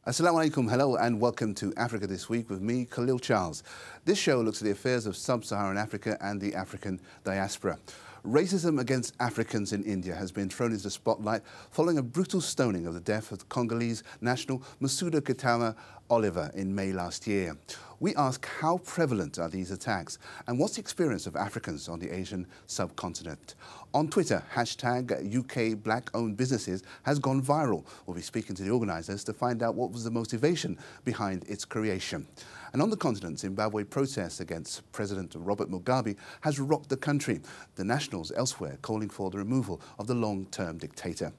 Assalamu alaikum, hello and welcome to Africa This Week with me, Khalil Charles. This show looks at the affairs of sub-Saharan Africa and the African diaspora. Racism against Africans in India has been thrown into the spotlight following a brutal stoning of the death of Congolese national Massoudou Keita Oliver in May last year. We ask how prevalent are these attacks and what's the experience of Africans on the Asian subcontinent. On Twitter, hashtag UK Black-owned businesses has gone viral. We'll be speaking to the organisers to find out what was the motivation behind its creation. And on the continent, Zimbabwe protests against President Robert Mugabe has rocked the country. The nationals elsewhere calling for the removal of the long-term dictator.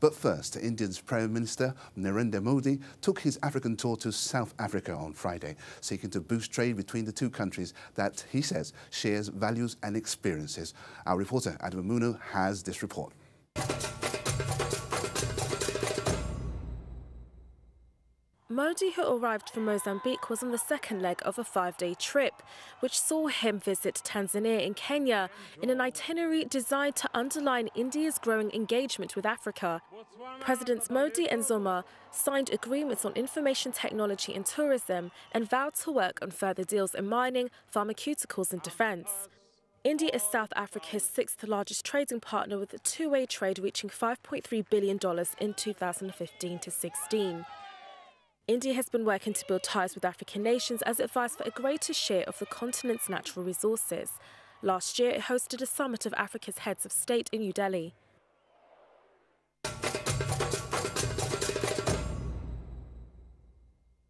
But first, India's Prime Minister Narendra Modi took his African tour to South Africa on Friday, seeking to boost trade between the two countries that, he says, shares values and experiences. Our reporter Adam Amuno has this report. Modi, who arrived from Mozambique, was on the second leg of a 5-day trip, which saw him visit Tanzania and Kenya in an itinerary designed to underline India's growing engagement with Africa. Presidents Modi and Zuma signed agreements on information technology and tourism and vowed to work on further deals in mining, pharmaceuticals and defence. India is South Africa's sixth largest trading partner, with a two-way trade reaching $5.3 billion in 2015-16. India has been working to build ties with African nations as it vies for a greater share of the continent's natural resources. Last year, it hosted a summit of Africa's heads of state in New Delhi.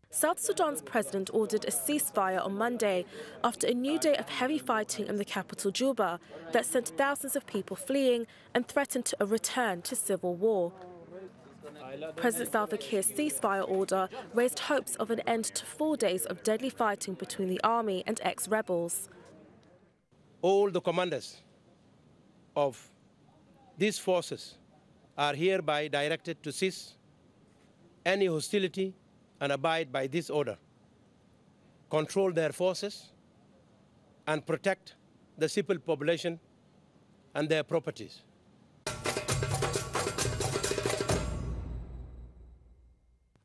South Sudan's president ordered a ceasefire on Monday after a new day of heavy fighting in the capital Juba that sent thousands of people fleeing and threatened a return to civil war. President Salva Kiir's ceasefire order raised hopes of an end to 4 days of deadly fighting between the army and ex-rebels. All the commanders of these forces are hereby directed to cease any hostility and abide by this order, control their forces, and protect the civil population and their properties.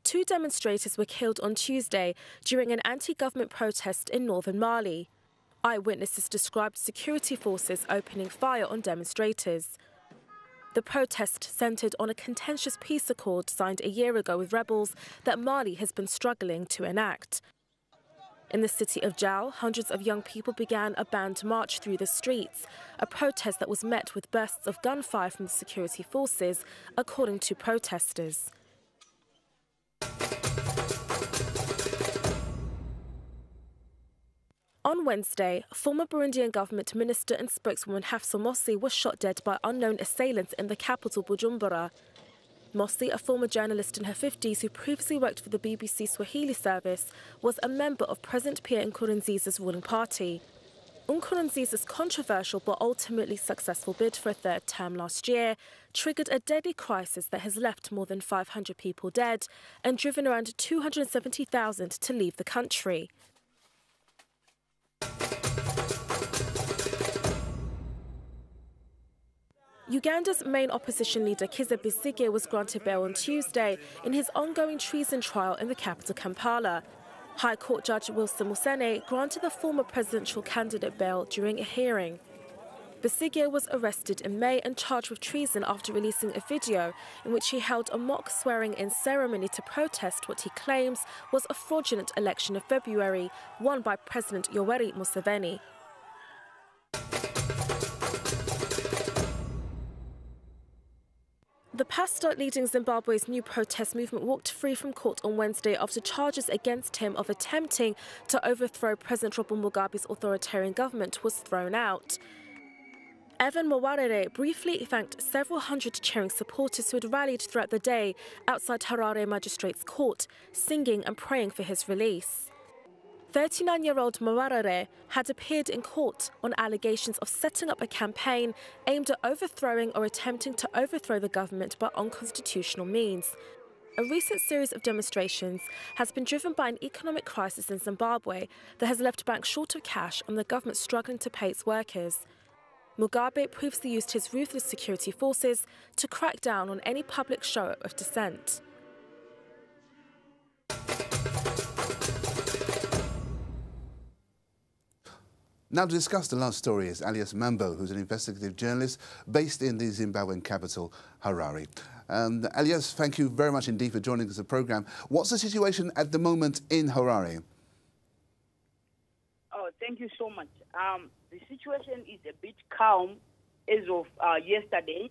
Two demonstrators were killed on Tuesday during an anti-government protest in northern Mali. Eyewitnesses described security forces opening fire on demonstrators. The protest centred on a contentious peace accord signed a year ago with rebels that Mali has been struggling to enact. In the city of Jau, hundreds of young people began a banned march through the streets, a protest that was met with bursts of gunfire from the security forces, according to protesters. On Wednesday, former Burundian government minister and spokeswoman Hafsa Mossi was shot dead by unknown assailants in the capital, Bujumbura. Mossi, a former journalist in her 50s who previously worked for the BBC Swahili service, was a member of President Pierre Nkurunziza's ruling party. Nkurunziza's controversial but ultimately successful bid for a third term last year triggered a deadly crisis that has left more than 500 people dead and driven around 270,000 to leave the country. Uganda's main opposition leader Kizza Besigye was granted bail on Tuesday in his ongoing treason trial in the capital Kampala. High Court Judge Wilson Musene granted the former presidential candidate bail during a hearing. Besigye was arrested in May and charged with treason after releasing a video in which he held a mock swearing-in ceremony to protest what he claims was a fraudulent election of February, won by President Yoweri Museveni. The pastor leading Zimbabwe's new protest movement walked free from court on Wednesday after charges against him of attempting to overthrow President Robert Mugabe's authoritarian government was thrown out. Evan Mawarire briefly thanked several hundred cheering supporters who had rallied throughout the day outside Harare Magistrates Court, singing and praying for his release. 39-year-old Mawarire had appeared in court on allegations of setting up a campaign aimed at overthrowing or attempting to overthrow the government by unconstitutional means. A recent series of demonstrations has been driven by an economic crisis in Zimbabwe that has left banks short of cash and the government struggling to pay its workers. Mugabe previously used his ruthless security forces to crack down on any public show of dissent. Now to discuss the last story is Alias Mambo, who's an investigative journalist based in the Zimbabwean capital, Harare. Alias, thank you very much indeed for joining us on the programme. What's the situation at the moment in Harare? Oh, thank you so much. The situation is a bit calm as of yesterday.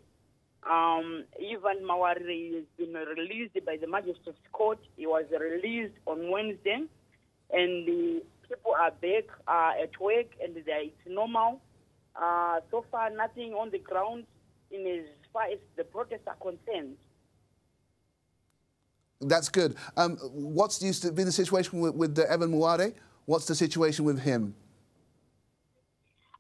Ivan Mawari has been released by the Magistrates Court. He was released on Wednesday, and the people are back at work, and it's normal. So far, nothing on the ground in as far as the protests are concerned. That's good. What's used to be the situation with Evan Muware? What's the situation with him?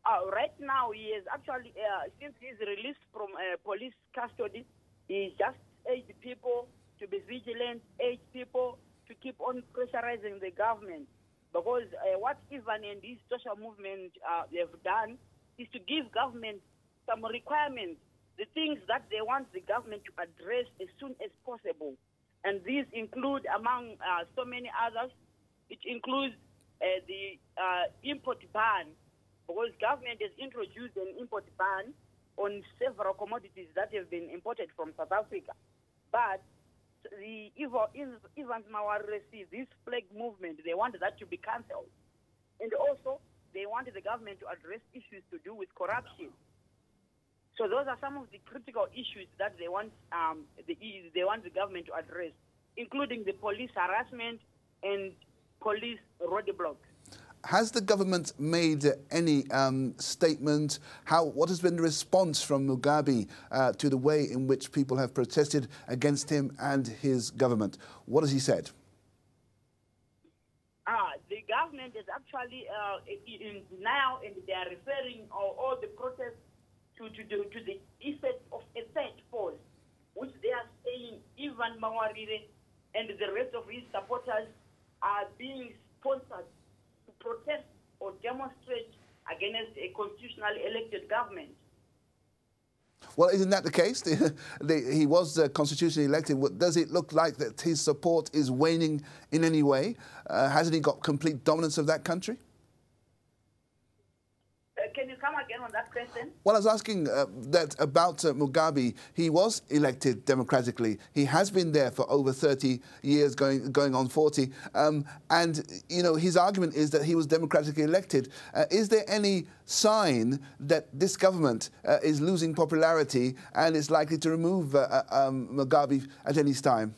Right now, he is actually, since he's released from police custody, he just urged people to be vigilant, urged people to keep on pressurizing the government. Because what Ivan and his social movement have done is to give government some requirements, the things that they want the government to address as soon as possible. And these include, among so many others, it includes the import ban, because government has introduced an import ban on several commodities that have been imported from South Africa. But the Ivan Mawari, this flag movement, they want that to be cancelled. And also, they want the government to address issues to do with corruption. So those are some of the critical issues that they want the government to address, including the police harassment and police roadblocks. Has the government made any statement? What has been the response from Mugabe to the way in which people have protested against him and his government? What has he said? The government is actually in denial, and they are referring all the protests to the effect of a third force, which they are saying Ivan Mawari and the rest of his supporters are being sponsored to protest or demonstrate against a constitutionally elected government. Well, isn't that the case? He was constitutionally elected. Does it look like that his support is waning in any way? Hasn't he got complete dominance of that country? Can you come again on that question? Well, I was asking that about Mugabe. He was elected democratically. He has been there for over 30 years, going on 40. And, you know, his argument is that he was democratically elected. Is there any sign that this government is losing popularity and is likely to remove Mugabe at any time?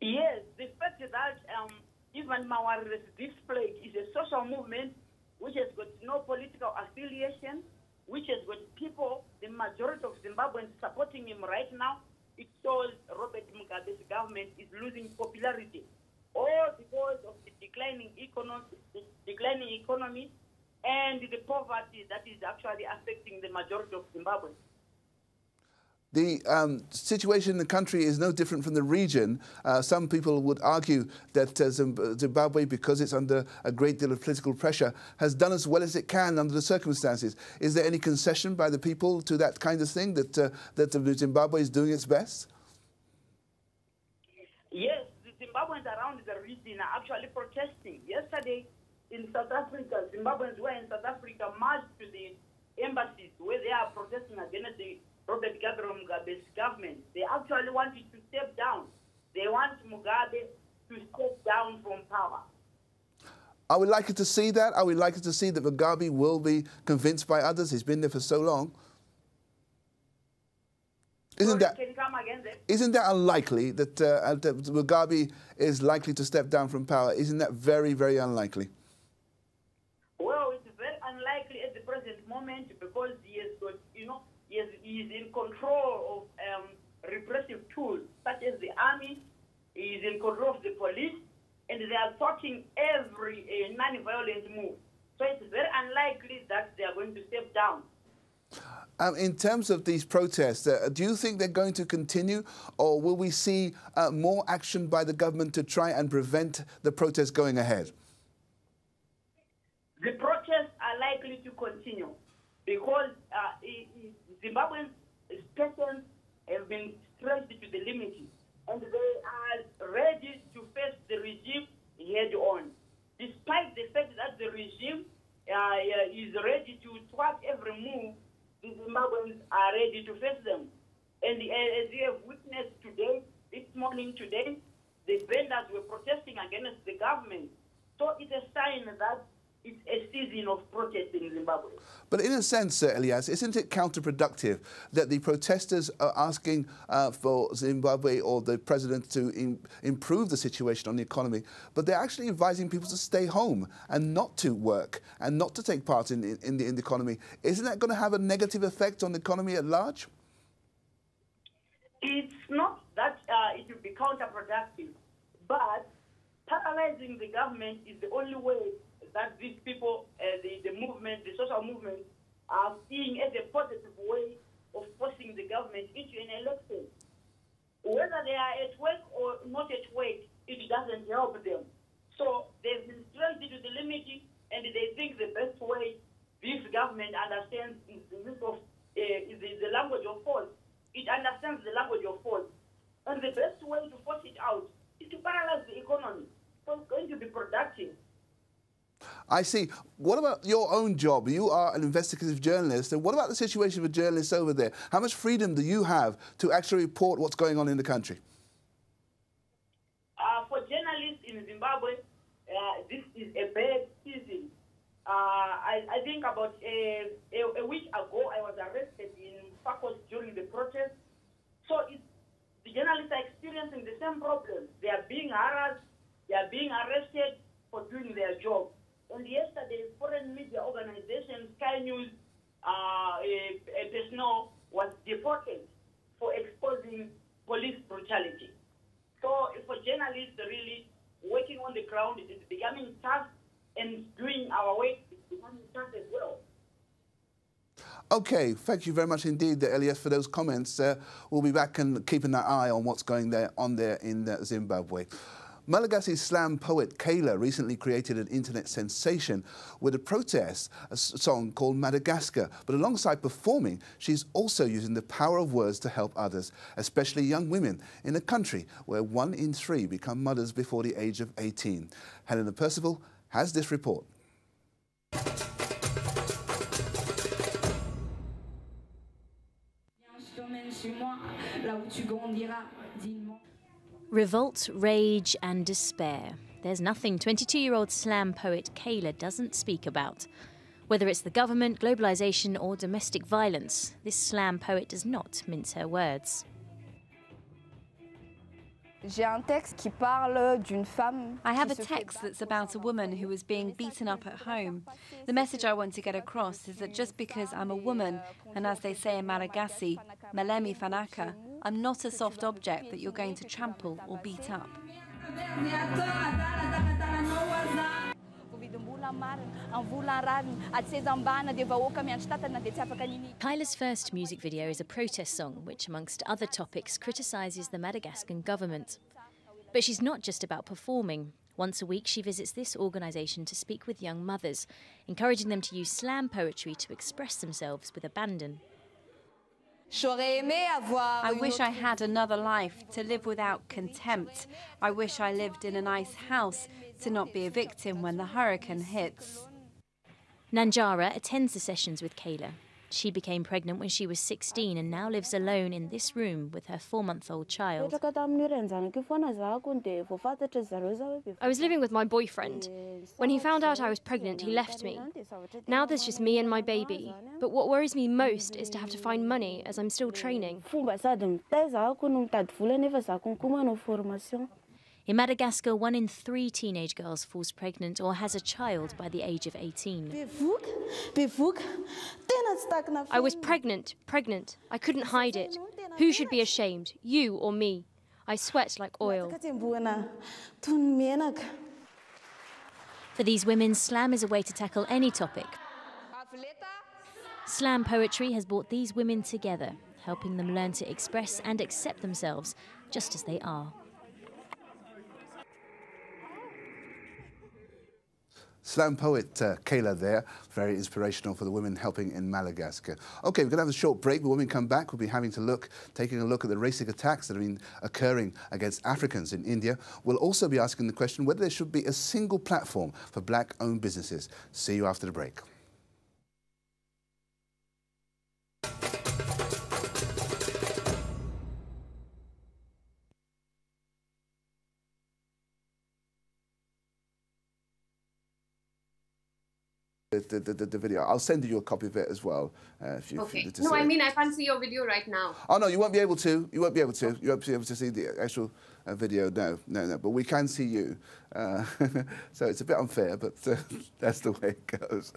Yes, the fact that Ivan Mawari's display is a social movement which has got no political affiliation, which has got people, the majority of Zimbabweans supporting him right now. It shows Robert Mugabe's government is losing popularity, all because of the declining economy and the poverty that is actually affecting the majority of Zimbabweans. The situation in the country is no different from the region. Some people would argue that Zimbabwe, because it's under a great deal of political pressure, has done as well as it can under the circumstances. Is there any concession by the people to that kind of thing, that Zimbabwe is doing its best? Yes, the Zimbabweans around the region are actually protesting. Yesterday in South Africa, Zimbabweans were in South Africa, marched to the embassies where they are protesting against the Robert Mugabe's government. They actually wanted to step down. They want Mugabe to step down from power. Are we likely to see that? Are we likely to see that Mugabe will be convinced by others? He's been there for so long. Can you come again then? Isn't that unlikely that Mugabe is likely to step down from power? Isn't that very, very unlikely? Well, it's very unlikely at the present moment because he has got, he is in control of repressive tools such as the army. He is in control of the police, and they are talking every non-violent move. So it's very unlikely that they are going to step down. In terms of these protests, do you think they're going to continue, or will we see more action by the government to try and prevent the protests going ahead? The protests are likely to continue because Zimbabwean citizens have been stressed to the limit, and they are ready to face the regime head on, despite the fact that the regime ready to face them. And as you have witnessed today, this morning today, the vendors were protesting against the government. So it's a sign that it's a season of protest in Zimbabwe. But in a sense, Elias, isn't it counterproductive that the protesters are asking for Zimbabwe or the president to improve the situation on the economy, but they're actually advising people to stay home and not to work and not to take part in the economy? Isn't that going to have a negative effect on the economy at large? It's not that it will be counterproductive, but paralyzing the government is the only way that these people, the movement, the social movement, are seeing as a positive way of forcing the government into an election. Whether they are at work or not at work, it doesn't help them. So they've been stretched to the limit, and they think the best way this government understands is the use of the language of force. It understands the language of force. And the best way to force it out is to paralyze the economy. So it's going to be productive. I see. What about your own job? You are an investigative journalist, and what about the situation for journalists over there? How much freedom do you have to actually report what's going on in the country? For journalists in Zimbabwe, this is a bad season. I think about a week ago, I was arrested in Fakos during the protest. So the journalists are experiencing the same problem. They are being harassed, they are being arrested for doing their job. And yesterday, foreign media organization, Sky News, a personnel was deported for exposing police brutality. So for journalists, really working on the ground is becoming tough, and doing our work is becoming tough as well. Okay, thank you very much indeed, Elias, for those comments. We'll be back and keeping an eye on what's going on there in Zimbabwe. Malagasy slam poet Kayla recently created an internet sensation with a song called Madagascar. But alongside performing, she's also using the power of words to help others, especially young women, in a country where 1 in 3 become mothers before the age of 18. Helena Percival has this report. Revolt, rage and despair. There's nothing 22-year-old slam poet Kayla doesn't speak about. Whether it's the government, globalisation or domestic violence, this slam poet does not mince her words. I have a text that's about a woman who was being beaten up at home. The message I want to get across is that just because I'm a woman, and as they say in Malagasy, Malemi Fanaka, I'm not a soft object that you're going to trample or beat up. Kayla's first music video is a protest song which, amongst other topics, criticises the Madagascan government. But she's not just about performing. Once a week she visits this organisation to speak with young mothers, encouraging them to use slam poetry to express themselves with abandon. I wish I had another life, to live without contempt. I wish I lived in a nice house, to not be a victim when the hurricane hits. Nanjara attends the sessions with Kayla. She became pregnant when she was 16 and now lives alone in this room with her 4-month-old child. I was living with my boyfriend. When he found out I was pregnant, he left me. Now there's just me and my baby. But what worries me most is to have to find money as I'm still training. In Madagascar, 1 in 3 teenage girls falls pregnant or has a child by the age of 18. I was pregnant. I couldn't hide it. Who should be ashamed, you or me? I sweat like oil. For these women, slam is a way to tackle any topic. Slam poetry has brought these women together, helping them learn to express and accept themselves just as they are. Slam poet Kayla there, very inspirational for the women helping in Madagascar. OK, we're going to have a short break. When we come back, we'll be taking a look at the racist attacks that have been occurring against Africans in India. We'll also be asking the question whether there should be a single platform for black-owned businesses. See you after the break. the video. I'll send you a copy of it as well. If you Okay. to No, see I it. mean, I can't see your video right now. Oh no, you won't be able to. You won't be able to. You won't be able to see the actual video. No, no, no. But we can see you. So it's a bit unfair, but that's the way it goes.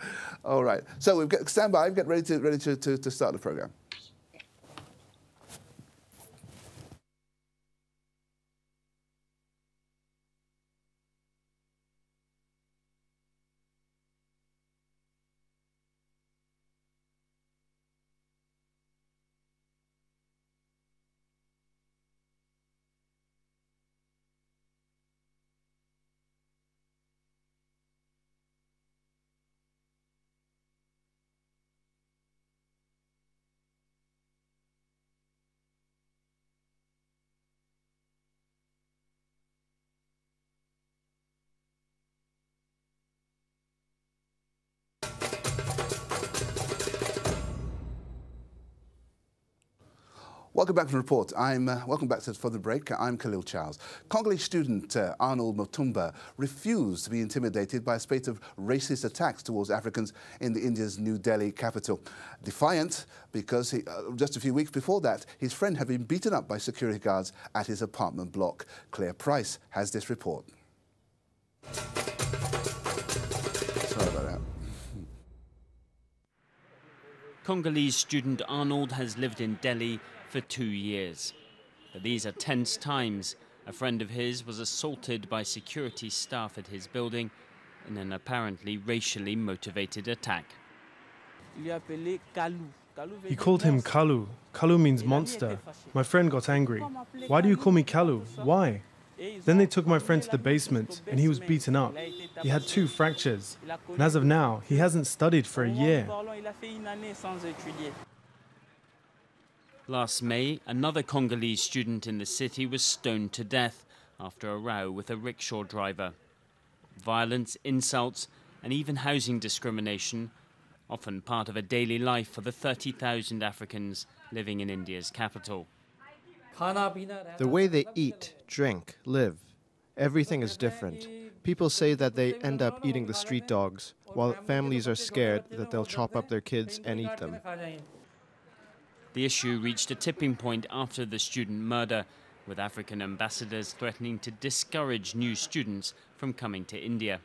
All right. So we've got stand by. Get ready to start the program. Welcome back to the report. Welcome back for the break. I'm Khalil Charles. Congolese student Arnold Mutumba refused to be intimidated by a spate of racist attacks towards Africans in India's New Delhi capital. Defiant because just a few weeks before that, his friend had been beaten up by security guards at his apartment block. Claire Price has this report. Sorry about that. Congolese student Arnold has lived in Delhi for 2 years. But these are tense times. A friend of his was assaulted by security staff at his building in an apparently racially motivated attack. He called him Kalu. Kalu means monster. My friend got angry. Why do you call me Kalu? Why? Then they took my friend to the basement and he was beaten up. He had 2 fractures. And as of now, he hasn't studied for a year. Last May, another Congolese student in the city was stoned to death after a row with a rickshaw driver. Violence, insults, and even housing discrimination, often part of a daily life for the 30,000 Africans living in India's capital. The way they eat, drink, live, everything is different. People say that they end up eating the street dogs, while families are scared that they'll chop up their kids and eat them. The issue reached a tipping point after the student murder, with African ambassadors threatening to discourage new students from coming to India.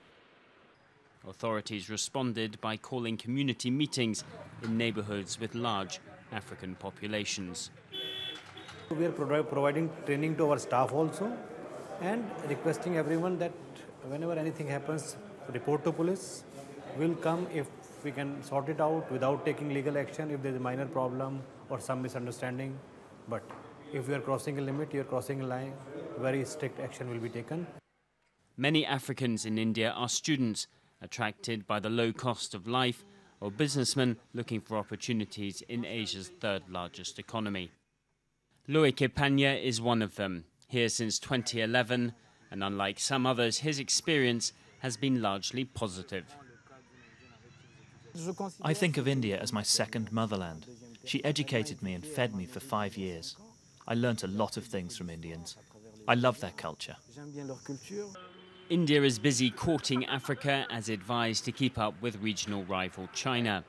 Authorities responded by calling community meetings in neighborhoods with large African populations. We are providing training to our staff also and requesting everyone that whenever anything happens, report to police. We'll come if we can sort it out without taking legal action if there's a minor problem or some misunderstanding. But if you are crossing a limit, you're crossing a line, very strict action will be taken. Many Africans in India are students attracted by the low cost of life or businessmen looking for opportunities in Asia's 3rd largest economy. Loike Panya is one of them, here since 2011, and unlike some others, his experience has been largely positive. I think of India as my second motherland. She educated me and fed me for 5 years. I learnt a lot of things from Indians. I love their culture. India is busy courting Africa as it vies to keep up with regional rival China.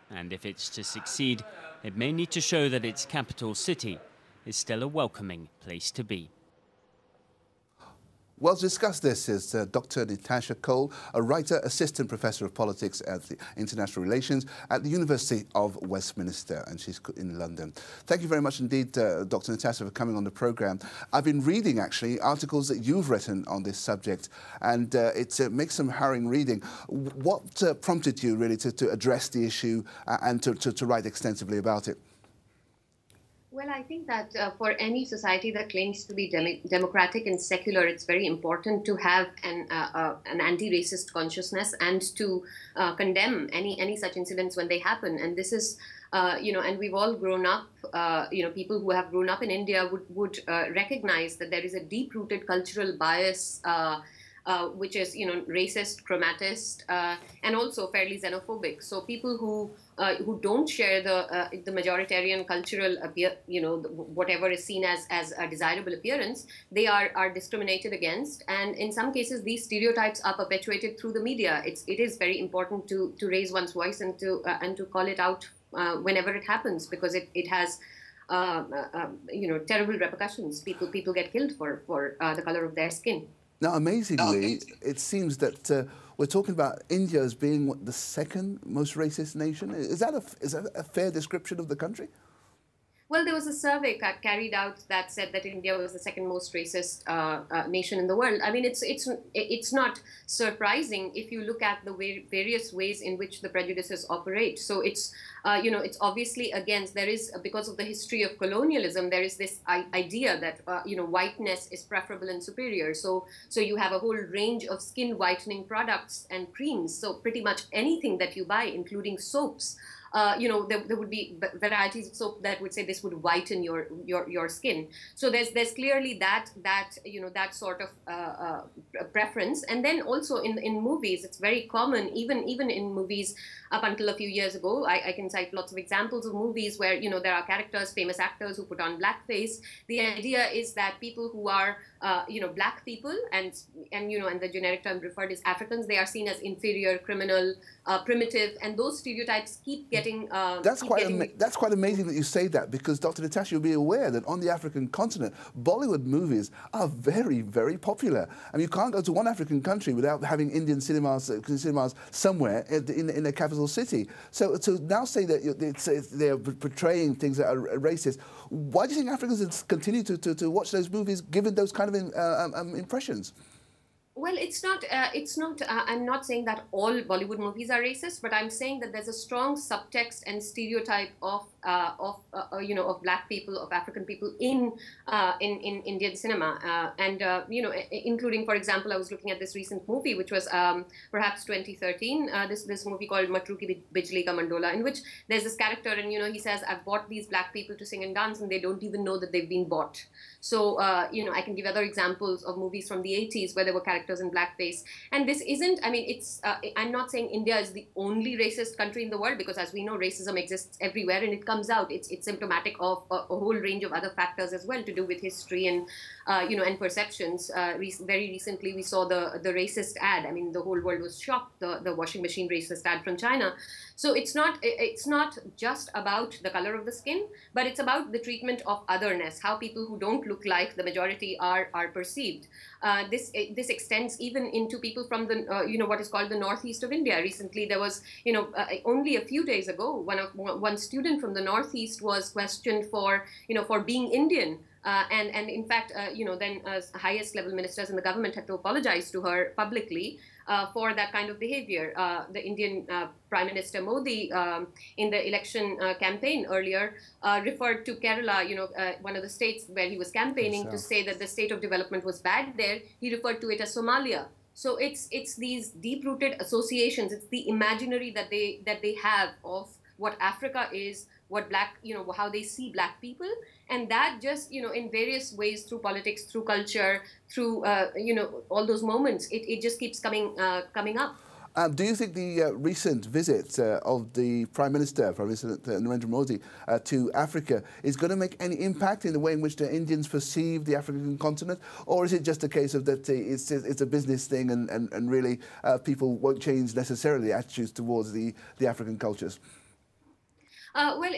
And if it's to succeed, it may need to show that its capital city is still a welcoming place to be. Well, to discuss this is Dr. Natasha Cole, a writer, assistant professor of politics at the International Relations at the University of Westminster, and she's in London. Thank you very much indeed, Dr. Natasha, for coming on the programme. I've been reading, actually, articles that you've written on this subject, and it makes some harrowing reading. What prompted you, really, to address the issue and to write extensively about it? Well, I think that for any society that claims to be democratic and secular, it's very important to have an anti-racist consciousness and to condemn any such incidents when they happen. And this is, and we've all grown up, people who have grown up in India would recognize that there is a deep-rooted cultural bias which is, racist, chromatist, and also fairly xenophobic. So people who don't share the majoritarian cultural whatever is seen as a desirable appearance, they are discriminated against, and in some cases these stereotypes are perpetuated through the media. It is very important to raise one's voice and to call it out whenever it happens, because it has terrible repercussions. People get killed for the color of their skin. Now, amazingly, it seems that we're talking about India as being the second most racist nation. Is that a fair description of the country? Well, there was a survey carried out that said that India was the second most racist nation in the world. I mean, it's not surprising if you look at the various ways in which the prejudices operate. So it's it's obviously against, there is, because of the history of colonialism, there is this idea that whiteness is preferable and superior. So you have a whole range of skin whitening products and creams. So pretty much anything that you buy, including soaps. There would be varieties of soap that would say this would whiten your skin. So there's clearly that sort of preference. And then also in movies, it's very common, even in movies up until a few years ago. I can cite lots of examples of movies where there are characters, famous actors who put on blackface. The idea is that people who are black people and the generic term referred is Africans, they are seen as inferior, criminal, primitive, and those stereotypes keep getting. That's quite amazing that you say that, because Dr. Natasha, you'll be aware that on the African continent, Bollywood movies are very, very popular. I mean, you can't go to one African country without having Indian cinemas somewhere in a capital city. So to now say that they're portraying things that are racist, why do you think Africans continue to watch those movies, given those kind of impressions? Well, it's not. I'm not saying that all Bollywood movies are racist, but I'm saying that there's a strong subtext and stereotype of black people, of African people in Indian cinema, including, for example, I was looking at this recent movie, which was perhaps 2013. This movie called Matru Ki Bijli Ka Mandola, in which there's this character, and he says, I've bought these black people to sing and dance, and they don't even know that they've been bought. So I can give other examples of movies from the 80s where there were characters in blackface. And this isn't, I mean, I'm not saying India is the only racist country in the world, because as we know, racism exists everywhere and it comes out. It's symptomatic of a whole range of other factors as well, to do with history and, and perceptions. Very recently, we saw the racist ad. I mean, the whole world was shocked, the washing machine racist ad from China. So it's not just about the color of the skin, but it's about the treatment of otherness, how people who don't look like the majority are perceived. This extends even into people from the what is called the northeast of India. Recently, there was only a few days ago, one student from the northeast was questioned for being Indian. And in fact, then highest level ministers in the government had to apologize to her publicly for that kind of behavior. The Indian Prime Minister Modi, in the election campaign earlier, referred to Kerala, one of the states where he was campaigning, to say that the state of development was bad there. He referred to it as Somalia. So it's these deep-rooted associations. It's the imaginary that they have of what Africa is, what black, how they see black people, and that just, in various ways, through politics, through culture, through, all those moments, it just keeps coming up. Do you think the recent visit of the Prime Minister Narendra Modi to Africa is going to make any impact in the way in which the Indians perceive the African continent? Or is it just a case of that it's a business thing and really people won't change necessarily attitudes towards the African cultures? Well,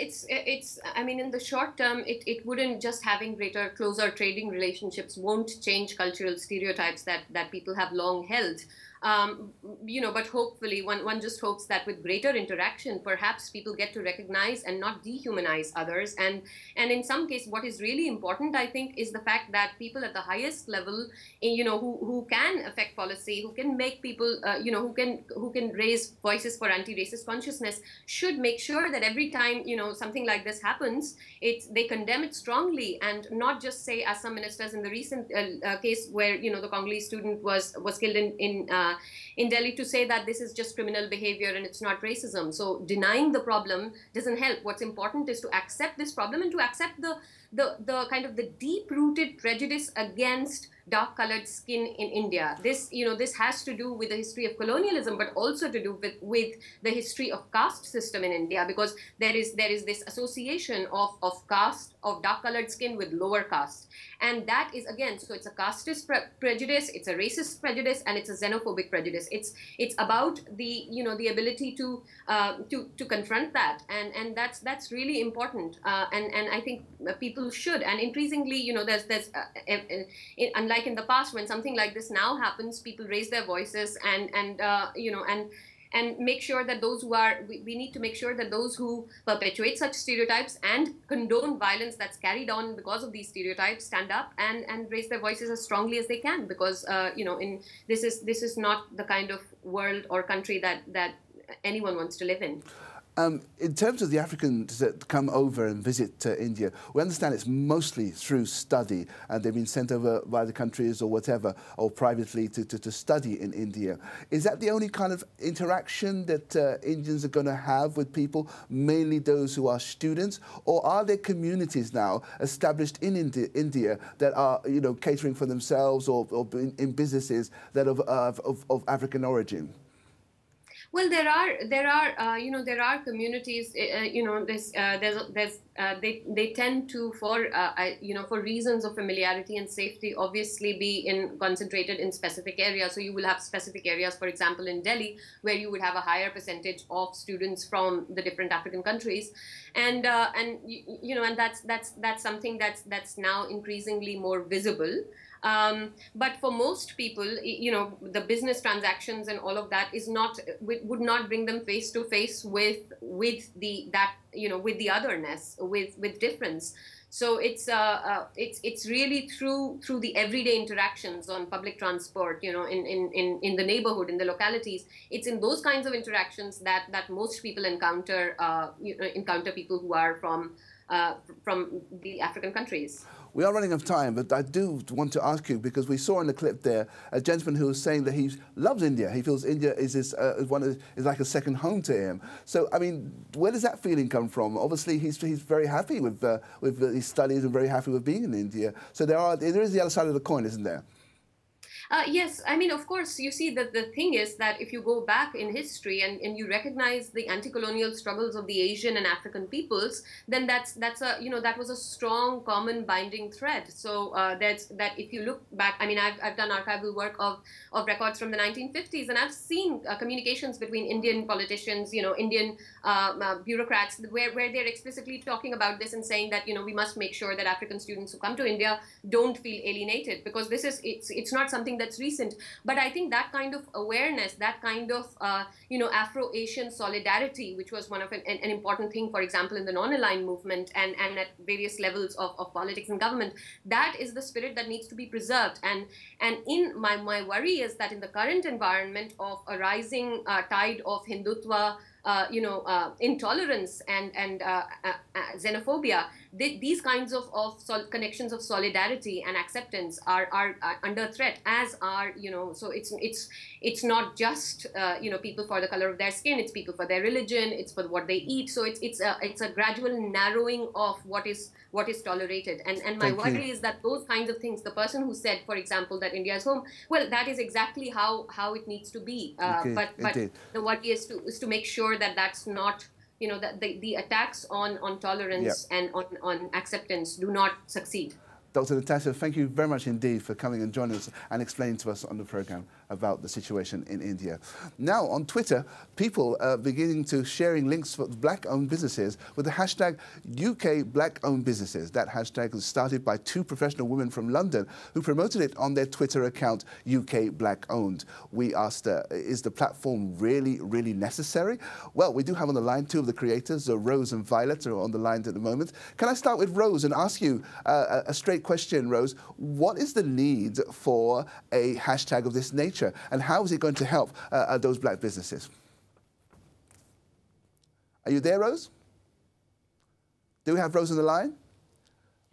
I mean, in the short term, it wouldn't, just having closer trading relationships won't change cultural stereotypes that people have long held. But hopefully one just hopes that with greater interaction, perhaps people get to recognize and not dehumanize others. And in some cases, what is really important, I think, is the fact that people at the highest level, who can affect policy, who can make people, who can raise voices for anti-racist consciousness, should make sure that every time, something like this happens, they condemn it strongly, and not just say, as some ministers in the recent case where, the Congolese student was killed in Delhi, to say that this is just criminal behavior and it's not racism. So denying the problem doesn't help. What's important is to accept this problem and to accept the kind of the deep-rooted prejudice against dark-colored skin in India. This, this has to do with the history of colonialism, but also to do with the history of caste system in India, because there is this association of caste, of dark-colored skin with lower caste. And that is, again, so it's a casteist prejudice, it's a racist prejudice, and it's a xenophobic prejudice. It's about the, the ability to confront that, and that's really important. And I think people should, and increasingly, there's unlike in the past, when something like this now happens, people raise their voices and make sure that those who are, we need to make sure that those who perpetuate such stereotypes and condone violence that's carried on because of these stereotypes stand up and raise their voices as strongly as they can, because this is not the kind of world or country that anyone wants to live in. In terms of the Africans that come over and visit India, we understand it's mostly through study, and they've been sent over by the countries or whatever, or privately to study in India. Is that the only kind of interaction that Indians are going to have with people, mainly those who are students, or are there communities now established in India that are, catering for themselves or in businesses that are of African origin? Well, there are communities. They tend to, for reasons of familiarity and safety, obviously be concentrated in specific areas. So you will have specific areas, for example, in Delhi, where you would have a higher percentage of students from the different African countries, and that's something that's now increasingly more visible. But for most people, the business transactions and all of that would not bring them face to face with the otherness, with difference. So it's really through the everyday interactions on public transport, in the neighborhood, in the localities. It's in those kinds of interactions that most people encounter people who are from the African countries. We are running out of time, but I do want to ask you, because we saw in the clip there a gentleman who was saying that he loves India. He feels India is like a second home to him. So, I mean, where does that feeling come from? Obviously, he's very happy with his studies and very happy with being in India. So there is the other side of the coin, isn't there? Yes, I mean, of course, you see that the thing is that if you go back in history and you recognize the anti-colonial struggles of the Asian and African peoples, then that was a strong common binding thread. So that if you look back, I mean, I've done archival work of records from the 1950s, and I've seen communications between Indian politicians, Indian bureaucrats, where they're explicitly talking about this and saying that we must make sure that African students who come to India don't feel alienated, because it's not something that's recent. But I think that kind of awareness, that kind of Afro-Asian solidarity, which was one of an important thing, for example, in the non-aligned movement and at various levels of politics and government, that is the spirit that needs to be preserved. And in my worry is that in the current environment of a rising tide of Hindutva, intolerance and xenophobia, these kinds of connections of solidarity and acceptance are under threat, as are, so it's not just, people for the color of their skin, it's people for their religion, it's for what they eat. So it's a gradual narrowing of what is tolerated. And my worry is that those kinds of things, the person who said, for example, that India is home, well, that is exactly how it needs to be. But the worry is to make sure that that's not, that the attacks on tolerance and on acceptance do not succeed. Dr. Natasha, thank you very much indeed for coming and joining us and explaining to us on the programme about the situation in India. Now, on Twitter, people are beginning to sharing links for black-owned businesses with the hashtag UK Black-Owned Businesses. That hashtag was started by two professional women from London who promoted it on their Twitter account, UK Black-Owned. We asked, is the platform really, really necessary? Well, we do have on the line two of the creators, Rose and Violet, are on the line at the moment. Can I start with Rose and ask you a straight question, Rose? What is the need for a hashtag of this nature? And how is it going to help those black businesses? Are you there, Rose? Do we have Rose on the line?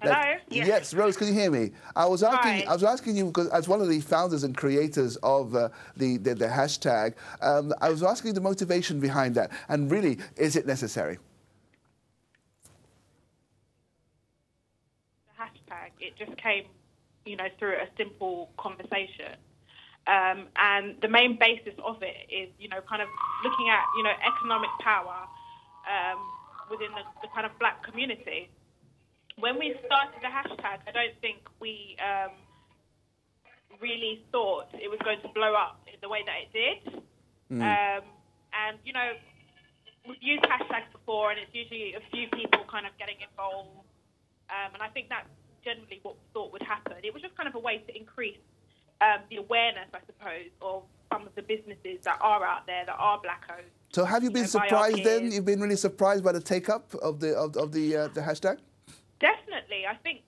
Hello? Yes, Rose, can you hear me? I was asking you, because as one of the founders and creators of the hashtag, I was asking the motivation behind that, and really, is it necessary? The hashtag, it just came through a simple conversation. And the main basis of it is, kind of looking at, economic power within the kind of black community. When we started the hashtag, I don't think we really thought it was going to blow up in the way that it did. And, we've used hashtags before, and it's usually a few people kind of getting involved. And I think that's generally what we thought would happen. It was just kind of a way to increase the awareness, I suppose, of some of the businesses that are out there that are black-owned. So have you been surprised then? You've been really surprised by the take-up of the hashtag? Definitely. I think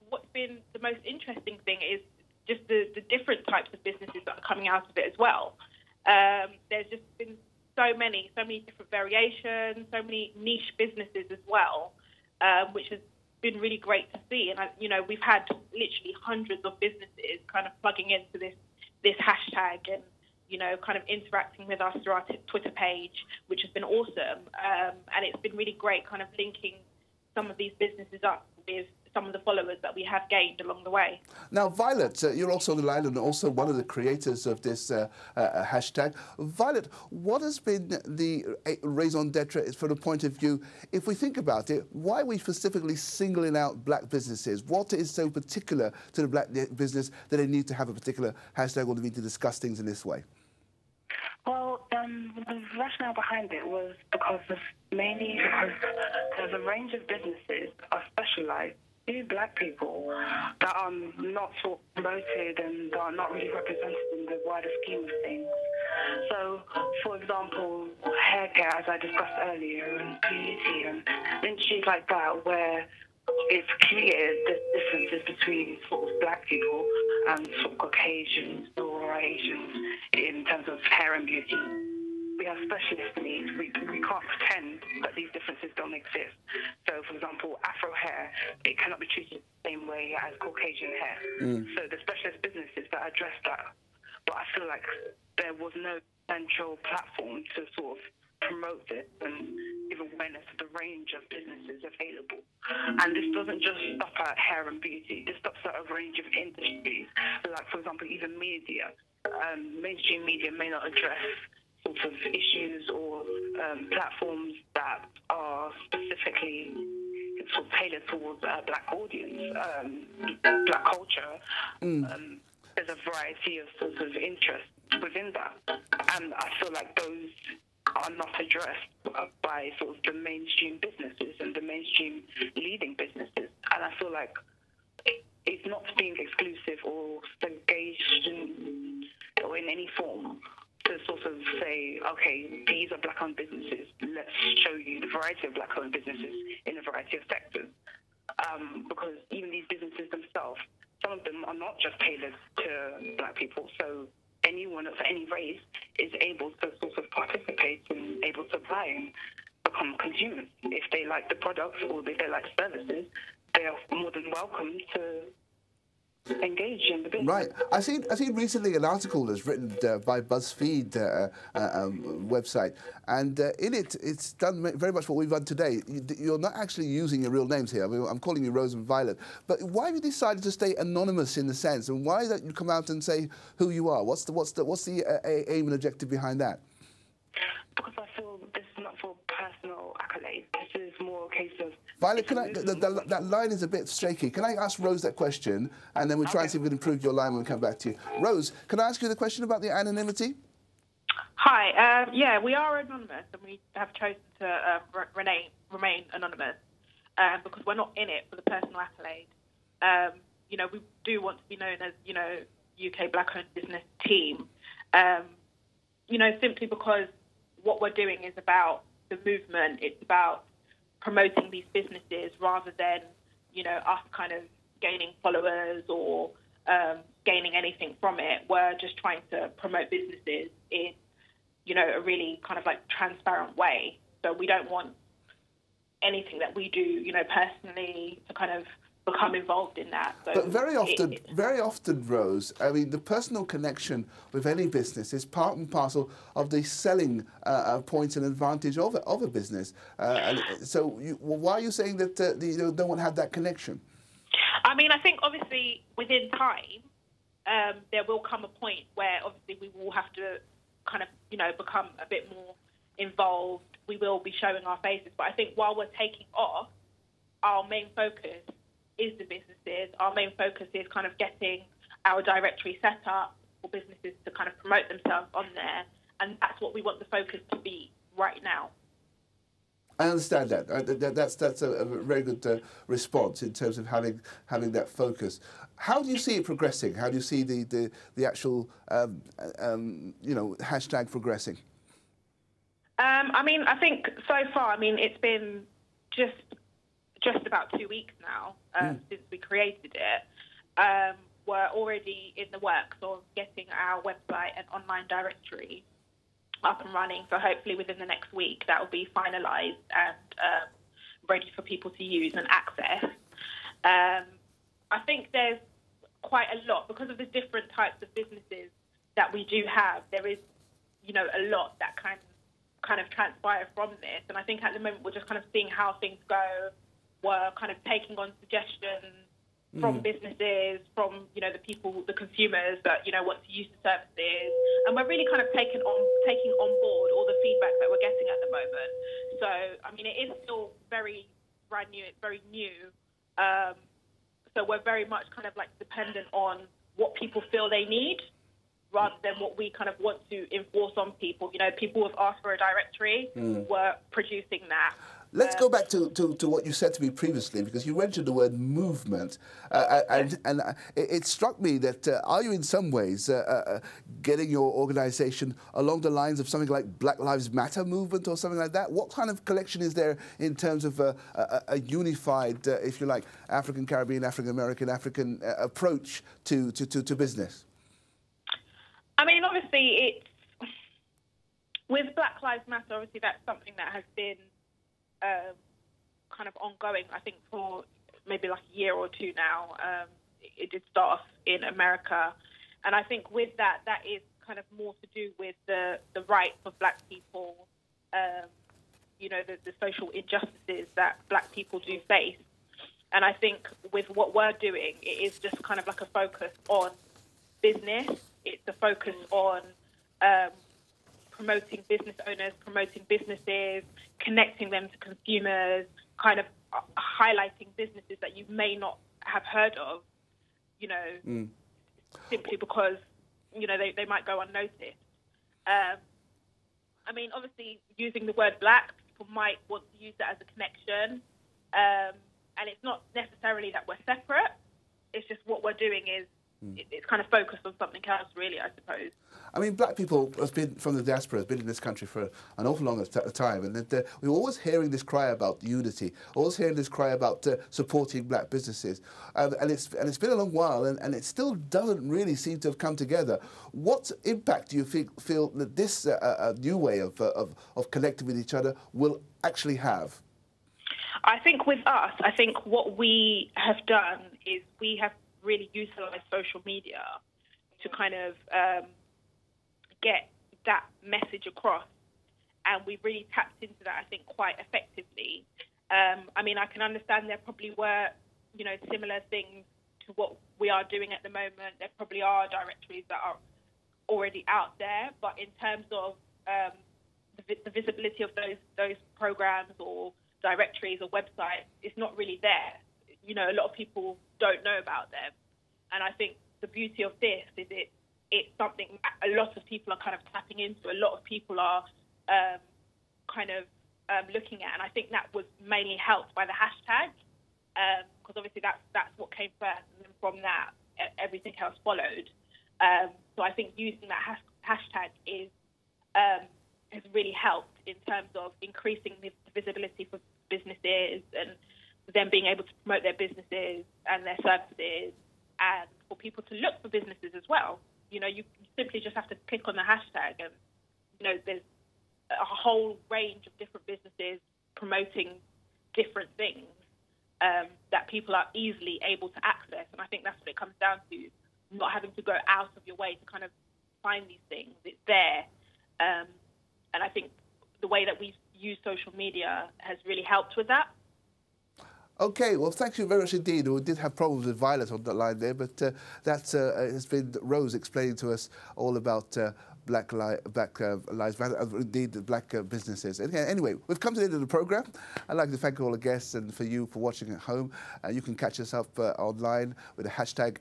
what's been the most interesting thing is just the different types of businesses that are coming out of it as well. There's just been so many different variations, so many niche businesses as well, which has been really great to see. And we've had literally hundreds of businesses kind of plugging into this hashtag and kind of interacting with us through our Twitter page, which has been awesome. And it's been really great kind of linking some of these businesses up with some of the followers that we have gained along the way. Now, Violet, you're also on the line and also one of the creators of this hashtag. Violet, what has been the raison d'etre from the point of view, if we think about it, why are we specifically singling out black businesses? What is so particular to the black business that they need to have a particular hashtag or they need to discuss things in this way? Well, the rationale behind it was mainly because there's a range of businesses that are specialised to black people that are not sort of promoted and are not really represented in the wider scheme of things. So, for example, hair care, as I discussed earlier, and beauty and industries like that, where it's clear the differences between sort of black people and sort of Caucasians or Asians in terms of hair and beauty. We have specialist needs. We can't pretend that these differences don't exist. So, for example, Afro hair, it cannot be treated the same way as Caucasian hair. So the specialist businesses that address that. But I feel like there was no central platform to sort of promote this and give awareness of the range of businesses available. And this doesn't just stop at hair and beauty. This stops at a range of industries. Like, for example, even media. Mainstream media may not address sorts of issues or platforms that are specifically sort of tailored towards a black audience, black culture. There's a variety of sorts of interests within that. And I feel like those are not addressed by sort of the mainstream businesses and the mainstream leading businesses. And I feel like it's not being exclusive or segregation or in any form to sort of say, okay, these are black-owned businesses. Let's show you the variety of black-owned businesses in a variety of sectors. Because even these businesses themselves, some of them are not just tailored to black people. So anyone of any race is able to sort of participate and able to buy and become consumers. If they like the products or if they like services, they are more than welcome to engage in the business. Right. I seen recently an article that's written by BuzzFeed website, and in it, it's done very much what we've done today. You're not actually using your real names here. I mean, I'm calling you Rose and Violet. But why have you decided to stay anonymous in the sense, and why don't you come out and say who you are? What's the aim and objective behind that? Because I feel this is not for personal accolade. This is more a case of... Violet, that line is a bit shaky. Can I ask Rose that question, and then we'll try and see if we can improve your line when we come back to you. Rose, can I ask you the question about the anonymity? Hi. Yeah, we are anonymous, and we have chosen to remain anonymous because we're not in it for the personal accolade. We do want to be known as, UK Black-owned business team. Simply because what we're doing is about the movement. It's about promoting these businesses rather than, us kind of gaining followers or gaining anything from it. We're just trying to promote businesses in, a really kind of like transparent way. So we don't want anything that we do, personally to kind of become involved in that. So but very often, Rose, I mean, the personal connection with any business is part and parcel of the selling point and advantage of a business. And so why are you saying that you don't want to have that connection? I mean, I think obviously within time, there will come a point where obviously we will have to kind of, become a bit more involved. We will be showing our faces. But I think while we're taking off, our main focus is the businesses. Our main focus is kind of getting our directory set up for businesses to kind of promote themselves on there. And that's what we want the focus to be right now. I understand that. That's a very good response in terms of having that focus. How do you see it progressing? How do you see the actual hashtag progressing? I mean, I think so far, I mean, it's been just about 2 weeks now since we created it. We're already in the works of getting our website and online directory up and running. So hopefully within the next week that will be finalised and ready for people to use and access. I think there's quite a lot, because of the different types of businesses that we do have, there is, a lot that kind of transpire from this. And I think at the moment we're just kind of seeing how things go. We're kind of taking on suggestions from businesses, from, the people, the consumers that, want to use the services. And we're really kind of taking on board all the feedback that we're getting at the moment. So, I mean, it is still very brand new. It's very new. So we're very much kind of like dependent on what people feel they need rather than what we kind of want to enforce on people. People have asked for a directory. We're producing that. Let's go back to what you said to me previously, because you mentioned the word movement, and it struck me that are you in some ways getting your organisation along the lines of something like Black Lives Matter movement or something like that? What kind of collection is there in terms of a unified, if you like, African Caribbean, African American, African approach to business? I mean, obviously, with Black Lives Matter, obviously that's something that has been kind of ongoing, I think, for maybe like a year or two now. It did start off in America. And I think with that is kind of more to do with the rights of black people, the social injustices that black people do face. And I think with what we're doing, it is just kind of like a focus on business. It's a focus on promoting business owners, promoting businesses, connecting them to consumers, kind of highlighting businesses that you may not have heard of, simply because, they might go unnoticed. I mean, obviously, using the word black, people might want to use that as a connection. And it's not necessarily that we're separate. It's just what we're doing is it's kind of focused on something else, really, I suppose. I mean, black people from the diaspora have been in this country for an awful long time, and we're always hearing this cry about unity, always hearing this cry about supporting black businesses, and it's been a long while, and it still doesn't really seem to have come together. What impact do you feel that this new way of connecting with each other will actually have? I think with us, what we have done is we have really utilised social media to kind of get that message across, and we really tapped into that, I think, quite effectively. I mean, I can understand there probably were, similar things to what we are doing at the moment. There probably are directories that are already out there, but in terms of the visibility of those programs or directories or websites, it's not really there. A lot of people don't know about them. And I think the beauty of this is it's something a lot of people are kind of tapping into. A lot of people are looking at. And I think that was mainly helped by the hashtag, because obviously that's what came first. And then from that, everything else followed. So I think using that hashtag has really helped in terms of increasing the visibility for businesses and them being able to promote their businesses and their services, and for people to look for businesses as well. You simply just have to click on the hashtag, and there's a whole range of different businesses promoting different things that people are easily able to access. And I think that's what it comes down to, not having to go out of your way to kind of find these things. It's there. And I think the way that we use social media has really helped with that. Okay, well, thank you very much indeed. We did have problems with Violet on the line there, but that has been Rose explaining to us all about Black Lives Matter, indeed the black businesses. Anyway, we've come to the end of the programme. I'd like to thank all the guests and for you for watching at home. You can catch us up online with the hashtag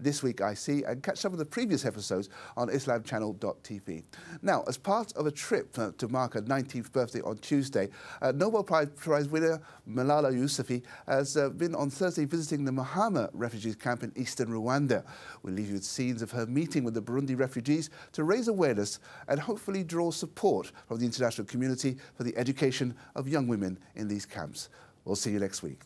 #ThisWeekIC and catch some of the previous episodes on islamchannel.tv. Now, as part of a trip to mark her 19th birthday on Tuesday, Nobel Prize winner Malala Yousafzai has been on Thursday visiting the Mahama refugee camp in eastern Rwanda. We'll leave you with scenes of her meeting with the Burundi refugees to raise awareness and hopefully draw support from the international community for the education of young women in these camps. We'll see you next week.